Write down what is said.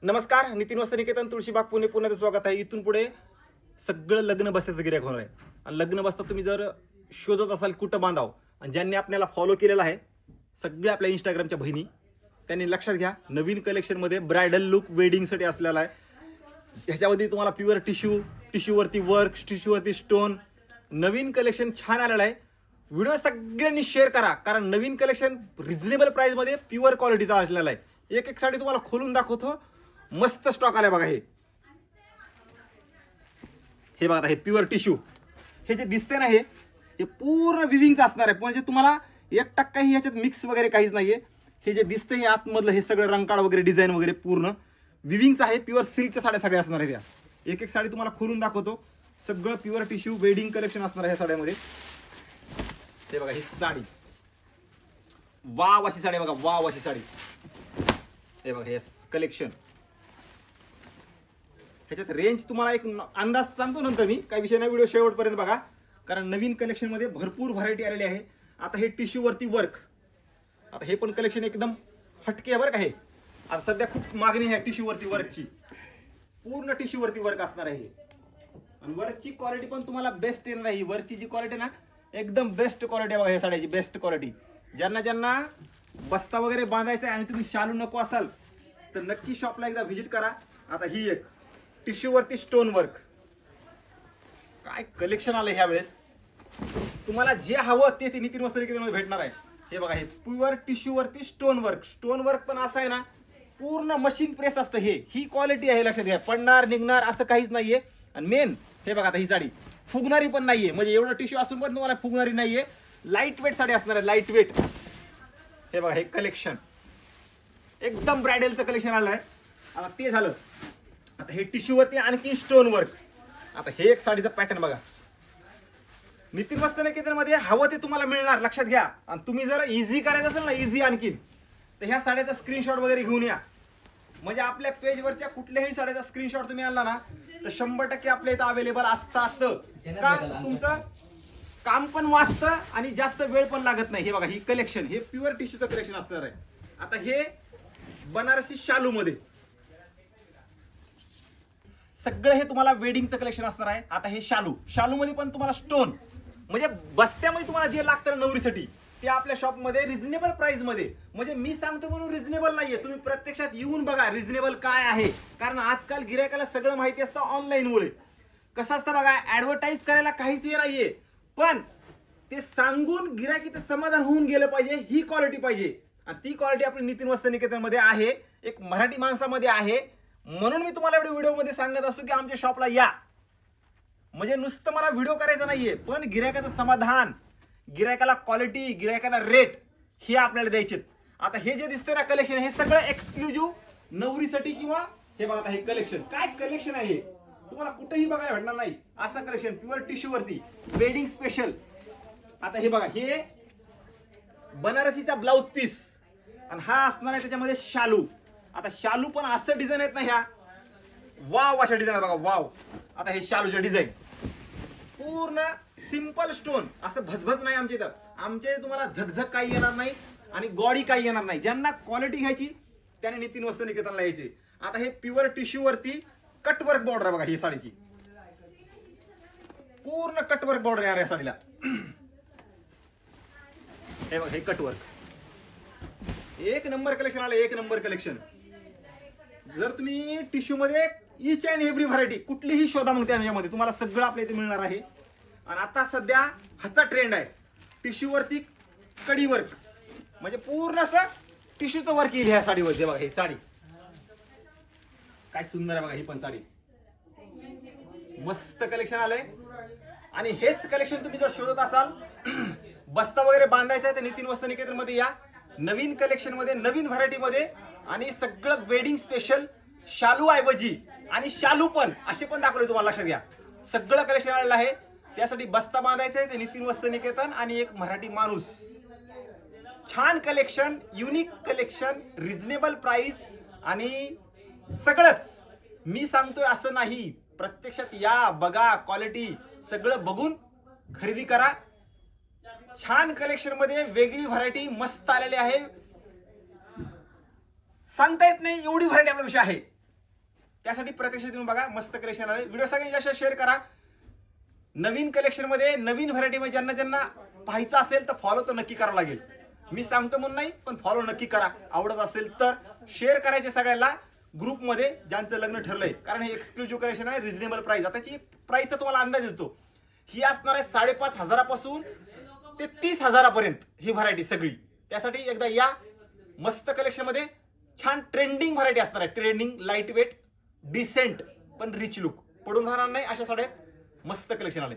नमस्कार, नितीन वस्त्र निकेतन तुळशीबाग पुणे पुण्यात स्वागत आहे. इथून पुढे सगळं लग्न बस्त्याचं गिऱ्हाईक होणार आहे. आणि लग्न बस्ता तुम्ही जर शोधत असाल कुठं बांधाव आणि ज्यांनी आपल्याला फॉलो केलेला आहे सगळे आपल्या इंस्टाग्रामच्या बहिणी, त्यांनी लक्षात घ्या, नवीन कलेक्शनमध्ये ब्रायडल लुक वेडिंगसाठी असलेला आहे. ह्याच्यामध्ये तुम्हाला प्युअर टिश्यूवरती वर्क, टिश्यूवरती स्टोन, नवीन कलेक्शन छान आलेलं आहे. व्हिडिओ सगळ्यांनी शेअर करा, कारण नवीन कलेक्शन रिझनेबल प्राइसमध्ये प्युअर क्वालिटीचा असलेला आहे. एक एक साडी तुम्हाला खोलून दाखवतो. मस्त स्टॉक आलाय बघा. हे बघा, हे प्युअर टिश्यू, हे जे दिसते ना हे पूर्ण विविंगचं असणार आहे. म्हणजे तुम्हाला 1% ह्याच्यात मिक्स वगैरे काहीच नाहीये. हे जे दिसतं हे आतमधलं हे सगळं रंकाळ वगैरे डिझाईन वगैरे पूर्ण विविंगचं आहे. प्युअर सिल्कच्या साड्या सगळ्या असणार आहेत. त्या एक एक साडी तुम्हाला खोलून दाखवतो. सगळं प्युअर टिश्यू वेडिंग कलेक्शन असणार आहे ह्या साड्यामध्ये. हे बघा, ही साडी वाव अशी साडी बघा, वाव अशी साडी. हे बघा, हे कलेक्शन. ह्याच्यात रेंज तुम्हाला एक अंदाज सांगतो नंतर मी, काही विषय नाही, व्हिडिओ शेवटपर्यंत बघा, कारण नवीन कलेक्शनमध्ये भरपूर व्हरायटी आलेली आहे. आता हे टिश्यूवरती वर्क, आता हे पण कलेक्शन एकदम हटके आहे बरं का. हे आता सध्या खूप मागणी आहे टिश्यूवरती वर्कची. पूर्ण टिश्यूवरती वर्क असणार आहे. आणि वर्कची क्वालिटी पण तुम्हाला बेस्ट येणार आहे. वर्कची जी क्वालिटी ना एकदम बेस्ट क्वालिटी आहे बघा. ह्या साड्याची बेस्ट क्वालिटी. ज्यांना बस्ता वगैरे बांधायचा आहे आणि तुम्ही शालू नको असाल तर नक्की शॉपला एकदा व्हिजिट करा. आता ही एक टिश्यूवरती स्टोन वर्क, काय कलेक्शन आलं ह्या वेळेस. तुम्हाला जे हवं ते नितीन वस्त्र निकेतनमध्ये भेटणार आहे. हे बघा, हे प्युअर टिश्यूवरती स्टोन वर्क. स्टोन वर्क पण असं आहे ना, पूर्ण मशीन प्रेस असतं. ही क्वालिटी आहे, लक्षात घ्या. पडणार निघणार असं काहीच नाहीये. आणि मेन हे बघा, आता ही साडी फुगणारी पण नाहीये. म्हणजे एवढं टिश्यू असून पण तुम्हाला फुगणारी नाहीये. लाईट वेट साडी असणार आहे, लाईट वेट. हे बघा, हे कलेक्शन एकदम ब्रायडलचं कलेक्शन आलं आहे. आता ते झालं. आता हे टिश्यूवरती आणखी स्टोन वर्क. आता हे एक साडीचा पॅटर्न बघा. नितीन वस्त्र निकेतनमध्ये हवं ते तुम्हाला मिळणार, लक्षात घ्या. आणि तुम्ही जर इझी करायचं असेल ना, इझी आणखीन, तर ह्या साड्याचा स्क्रीनशॉट वगैरे घेऊन या. म्हणजे आपल्या पेजवरच्या कुठल्याही साड्याचा स्क्रीनशॉट तुम्ही आणला ना तर 100% आपल्या इथं अवेलेबल असतात. का तुमचं काम पण वाचतं आणि जास्त वेळ पण लागत नाही. हे बघा, ही कलेक्शन, हे प्युअर टिश्यूचं कलेक्शन असणार आहे. आता हे बनारसी शालू मध्ये सगळं हे तुम्हाला वेडिंगचं कलेक्शन असणार आहे. आता हे शालू मध्ये पण तुम्हाला स्टोन, म्हणजे बस्त्यामध्ये तुम्हाला जे लागतं ना नवरीसाठी, ते आपल्या शॉपमध्ये रिझनेबल प्राइस मध्ये. म्हणजे मी सांगतो म्हणून रिझनेबल नाहीये, तुम्ही प्रत्यक्षात येऊन बघा रिझनेबल काय आहे. कारण आजकाल गिरायकाला सगळं माहिती असतं ऑनलाईन मुळे. कसं असतं बघा, ऍडव्हर्टाईज करायला काहीच हे नाहीये, पण ते सांगून गिरायकीचं समाधान होऊन गेलं पाहिजे. ही क्वालिटी पाहिजे. आणि ती क्वालिटी आपली नितीन वस्त्र निकेतनमध्ये आहे, एक मराठी माणसामध्ये आहे. म्हणून मी तुम्हाला एवढ्या व्हिडिओमध्ये सांगत असतो की आमच्या शॉपला या. म्हणजे नुसतं मला व्हिडिओ करायचा नाहीये, पण गिरायकाचं समाधान, गिरायकाला क्वालिटी, गिरायकाला रेट हे आपल्याला द्यायचे. आता हे जे दिसतंय ना कलेक्शन, हे सगळं एक्सक्लुझिव्ह नवरीसाठी. किंवा हे बघा, आता हे कलेक्शन, काय कलेक्शन आहे, तुम्हाला कुठेही बघायला भेटणार नाही असं कलेक्शन. प्युअर टिश्यूवरती वेडिंग स्पेशल. आता हे बघा, हे बनारसीचा ब्लाउज पीस आणि हा असणार आहे त्याच्यामध्ये शालू. आता शालू पण असं डिझाईन आहेत ना, ह्या वाव अशा डिझाईन आहे बघा, वाव. आता हे शालूचे डिझाईन पूर्ण सिंपल स्टोन, असं भजभज नाही आमच्या इथं. आमच्या इथं तुम्हाला झगझग काही येणार नाही आणि गॉडी काही येणार नाही. ज्यांना क्वालिटी घ्यायची त्याने नितीन वस्त्र निकेतनला यायचे. आता हे प्युअर टिश्यूवरती कटवर्क बॉर्डर आहे बघा. ही साडीची पूर्ण कटवर्क बॉर्डर आहे या साडीला. हे बघा, हे कटवर्क एक नंबर कलेक्शन आलं, एक नंबर कलेक्शन. जर तुम्ही टिश्यू मध्ये इच अँड एव्हरी व्हरायटी कुठलीही शोधा मग त्यामध्ये तुम्हाला सगळं आपल्या इथे मिळणार आहे. आणि आता सध्या ह्याचा ट्रेंड आहे टिश्यूवरती कडी वर्क, म्हणजे पूर्ण असं टिश्यूचं वर्क येईल ह्या साडीवरती. बघा, ही साडी काय सुंदर आहे बघा. ही पण साडी मस्त कलेक्शन आलंय. आणि हेच कलेक्शन तुम्ही जर शोधत असाल, बस्ता वगैरे बांधायचा आहे, तर नितीन वस्त्र निकेतनमध्ये या. नवीन कलेक्शन मध्ये, नवीन व्हरायटी मध्ये, आणि सगळं वेडिंग स्पेशल. शालू ऐवजी आणि शालू पण असे पण दाखवले तुम्हाला, लक्षात घ्या. सगळं कलेक्शन आलेलं आहे. त्यासाठी बस्ता बांधायचा आहे ते नितीन वस्त्र निकेतन आणि एक मराठी माणूस. छान collection, unique collection, reasonable price. आणि सगळंच मी सांगतोय असं नाही, प्रत्यक्षात या, बघा, क्वालिटी सगळं बघून खरेदी करा. छान कलेक्शन मध्ये वेगळी व्हरायटी मस्त आलेली आहे. सांगता येत नाही एवढी व्हरायटी आपला विषय आहे. त्यासाठी प्रत्यक्षात येऊन बघा, मस्त कलेक्शन आले. व्हिडिओ सगळ्यांनी जास्त शेअर करा. नवीन कलेक्शन मध्ये, नवीन व्हरायटी मध्ये ज्यांना ज्यांना पाहायचं असेल तर फॉलो तर नक्की करावं लागेल. मी सांगतो म्हणून नाही, पण फॉलो नक्की करा. आवडत असेल तर शेअर करायचे सगळ्यांना ग्रुपमध्ये ज्यांचं लग्न ठरलंय. कारण हे एक्सक्लुझिव्ह कलेक्शन आहे, रिजनेबल प्राइस. आताची प्राइसचा तुम्हाला अंदाज येतो. ही असणार आहे 5,500 पासून ते 30,000 पर्यंत ही व्हरायटी सगळी. त्यासाठी एकदा या. मस्त कलेक्शन मध्ये छान ट्रेंडिंग व्हरायटी असणार आहे. ट्रेंडिंग, लाईट वेट, डिसेंट पण रिच लुक. पडून राहणार नाही अशा साड्या. मस्त कलेक्शन आले.